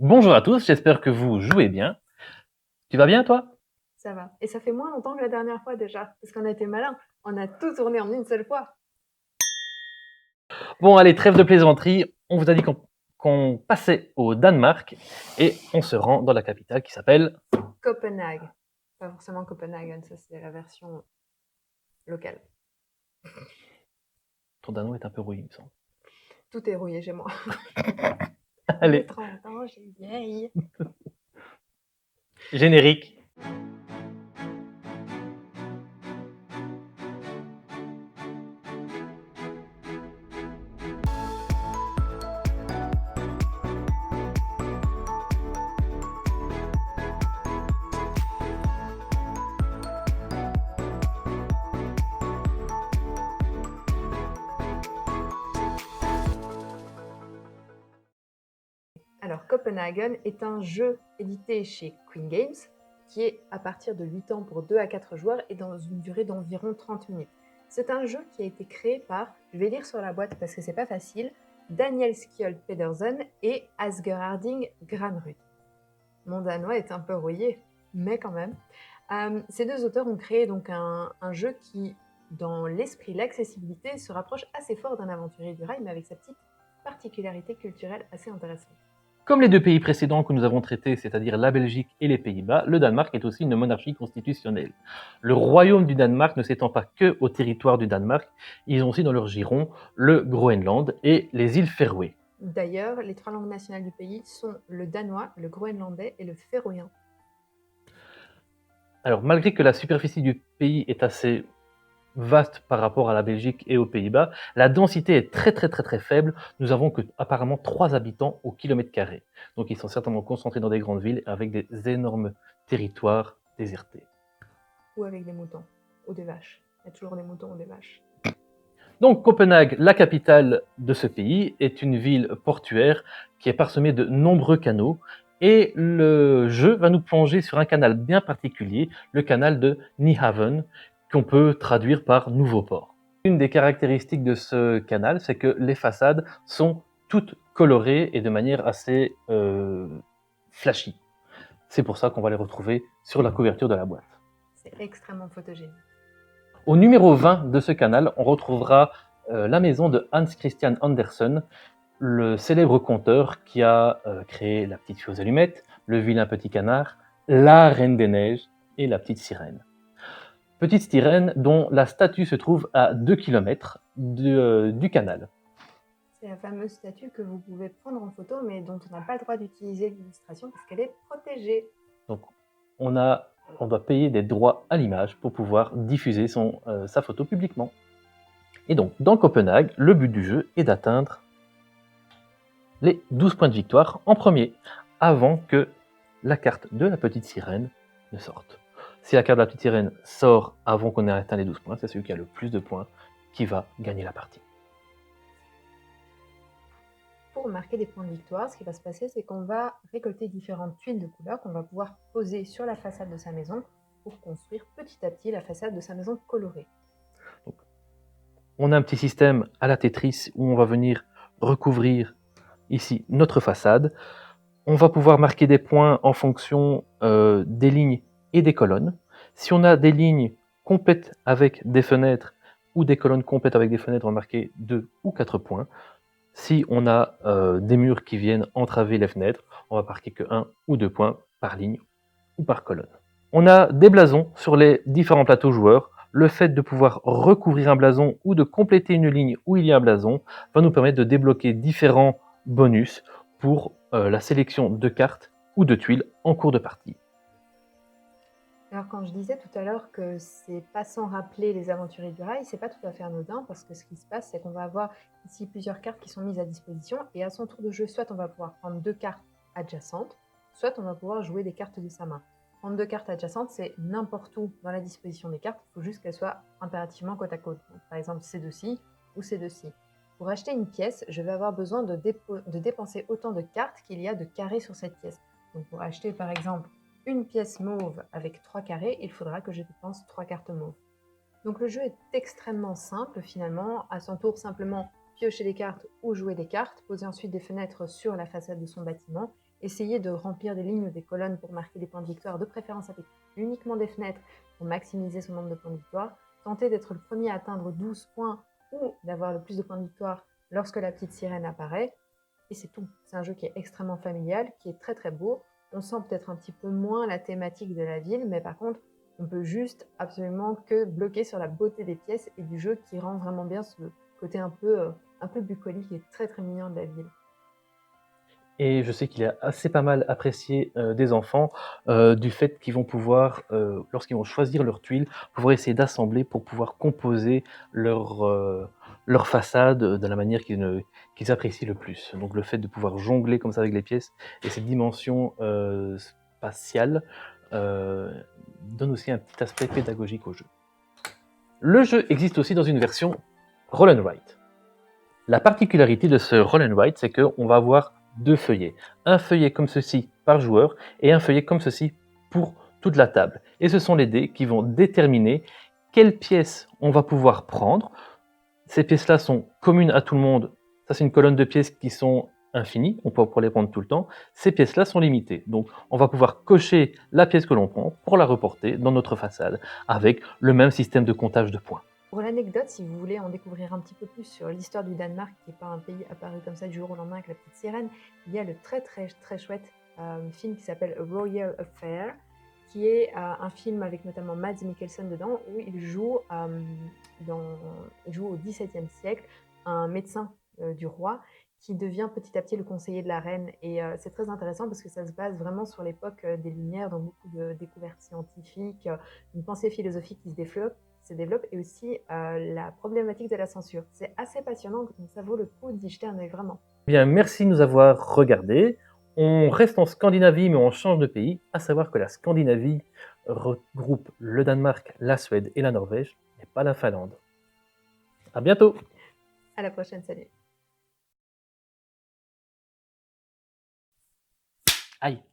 Bonjour à tous, j'espère que vous jouez bien. Tu vas bien toi? Ça va. Et ça fait moins longtemps que la dernière fois déjà, parce qu'on a été malin. On a tout tourné en une seule fois. Bon allez, trêve de plaisanterie, on vous a dit qu'on passait au Danemark et on se rend dans la capitale qui s'appelle... Copenhague. Pas forcément Copenhagen, ça c'est la version locale. Ton danois est un peu rouillé, il me semble. Tout est rouillé chez moi. J'ai Allez, 30 ans, j'ai vieille. générique. Alors, Copenhagen est un jeu édité chez Queen Games qui est à partir de 8 ans pour 2 à 4 joueurs et dans une durée d'environ 30 minutes. C'est un jeu qui a été créé par, je vais lire sur la boîte parce que c'est pas facile, Daniel Skjold Pedersen et Asger Harding Granrud. Mon danois est un peu rouillé, mais quand même. Ces deux auteurs ont créé donc un jeu qui, dans l'esprit, l'accessibilité, se rapproche assez fort d'un aventurier du rail, mais avec sa petite particularité culturelle assez intéressante. Comme les deux pays précédents que nous avons traités, c'est-à-dire la Belgique et les Pays-Bas, le Danemark est aussi une monarchie constitutionnelle. Le royaume du Danemark ne s'étend pas que au territoire du Danemark, ils ont aussi dans leur giron le Groenland et les îles Féroé. D'ailleurs, les trois langues nationales du pays sont le danois, le groenlandais et le féroïen. Alors malgré que la superficie du pays est assez vaste par rapport à la Belgique et aux Pays-Bas, la densité est très faible. Nous avons que apparemment 3 habitants au kilomètre carré. Donc ils sont certainement concentrés dans des grandes villes avec des énormes territoires désertés. Ou avec des moutons, ou des vaches. Il y a toujours des moutons ou des vaches. Donc Copenhague, la capitale de ce pays, est une ville portuaire qui est parsemée de nombreux canaux. Et le jeu va nous plonger sur un canal bien particulier, le canal de Nyhavn, qu'on peut traduire par Nouveau Port. Une des caractéristiques de ce canal, c'est que les façades sont toutes colorées et de manière assez flashy. C'est pour ça qu'on va les retrouver sur la couverture de la boîte. C'est extrêmement photogénique. Au numéro 20 de ce canal, on retrouvera la maison de Hans Christian Andersen, le célèbre conteur qui a créé La Petite Fée aux Allumettes, Le Vilain Petit Canard, La Reine des Neiges et La Petite Sirène. Petite Sirène dont la statue se trouve à 2 km du canal. C'est la fameuse statue que vous pouvez prendre en photo, mais dont on n'a pas le droit d'utiliser l'illustration parce qu'elle est protégée. Donc on doit payer des droits à l'image pour pouvoir diffuser sa photo publiquement. Et donc, dans Copenhague, le but du jeu est d'atteindre les 12 points de victoire en premier, avant que la carte de la petite sirène ne sorte. Si la carte de la petite sirène sort avant qu'on ait atteint les 12 points, c'est celui qui a le plus de points qui va gagner la partie. Pour marquer des points de victoire, ce qui va se passer, c'est qu'on va récolter différentes tuiles de couleurs qu'on va pouvoir poser sur la façade de sa maison pour construire petit à petit la façade de sa maison colorée. Donc, on a un petit système à la Tetris où on va venir recouvrir ici notre façade. On va pouvoir marquer des points en fonction des lignes et des colonnes. Si on a des lignes complètes avec des fenêtres ou des colonnes complètes avec des fenêtres, on va marquer 2 ou 4 points. Si on a des murs qui viennent entraver les fenêtres, on va marquer que 1 ou 2 points par ligne ou par colonne. On a des blasons sur les différents plateaux joueurs. Le fait de pouvoir recouvrir un blason ou de compléter une ligne où il y a un blason va nous permettre de débloquer différents bonus pour la sélection de cartes ou de tuiles en cours de partie. Alors quand je disais tout à l'heure que c'est pas sans rappeler les aventuriers du rail, c'est pas tout à fait anodin parce que ce qui se passe, c'est qu'on va avoir ici plusieurs cartes qui sont mises à disposition et à son tour de jeu, soit on va pouvoir prendre 2 cartes adjacentes, soit on va pouvoir jouer des cartes de sa main. Prendre 2 cartes adjacentes, c'est n'importe où dans la disposition des cartes, il faut juste qu'elles soient impérativement côte à côte. Donc, par exemple, ces deux-ci ou ces deux-ci. Pour acheter une pièce, je vais avoir besoin de dépenser autant de cartes qu'il y a de carrés sur cette pièce. Donc pour acheter par exemple une pièce mauve avec 3 carrés, il faudra que je dépense 3 cartes mauves. Donc le jeu est extrêmement simple finalement, à son tour simplement piocher des cartes ou jouer des cartes, poser ensuite des fenêtres sur la façade de son bâtiment Essayez de remplir des lignes ou des colonnes pour marquer des points de victoire, de préférence avec uniquement des fenêtres pour maximiser son nombre de points de victoire. Tentez d'être le premier à atteindre 12 points ou d'avoir le plus de points de victoire lorsque la petite sirène apparaît. Et c'est tout. C'est un jeu qui est extrêmement familial, qui est très très beau. On sent peut-être un petit peu moins la thématique de la ville, mais par contre, on peut juste absolument que bloquer sur la beauté des pièces et du jeu qui rend vraiment bien ce côté un peu bucolique et très très mignon de la ville. Et je sais qu'il est assez pas mal apprécié des enfants, du fait qu'ils vont pouvoir, lorsqu'ils vont choisir leurs tuiles, pouvoir essayer d'assembler pour pouvoir composer leur façade de la manière qu'ils apprécient le plus. Donc le fait de pouvoir jongler comme ça avec les pièces et cette dimension spatiale donne aussi un petit aspect pédagogique au jeu. Le jeu existe aussi dans une version roll and write. La particularité de ce roll and write, c'est qu'on va avoir deux feuillets. Un feuillet comme ceci par joueur et un feuillet comme ceci pour toute la table. Et ce sont les dés qui vont déterminer quelles pièces on va pouvoir prendre. Ces pièces-là sont communes à tout le monde. Ça, c'est une colonne de pièces qui sont infinies. On peut pouvoir les prendre tout le temps. Ces pièces-là sont limitées. Donc, on va pouvoir cocher la pièce que l'on prend pour la reporter dans notre façade avec le même système de comptage de points. Pour l'anecdote, si vous voulez en découvrir un petit peu plus sur l'histoire du Danemark, qui n'est pas un pays apparu comme ça du jour au lendemain avec la petite sirène, il y a le très très très chouette film qui s'appelle A Royal Affair, qui est un film avec notamment Mads Mikkelsen dedans, où il joue au XVIIe siècle un médecin du roi qui devient petit à petit le conseiller de la reine. Et c'est très intéressant parce que ça se base vraiment sur l'époque des Lumières, dans beaucoup de découvertes scientifiques, une pensée philosophique qui se développe et aussi la problématique de la censure. C'est assez passionnant, donc ça vaut le coup d'y jeter un œil vraiment. Bien, merci de nous avoir regardés. On reste en Scandinavie, mais on change de pays, à savoir que la Scandinavie regroupe le Danemark, la Suède et la Norvège, mais pas la Finlande. À bientôt! À la prochaine, salut! Aïe!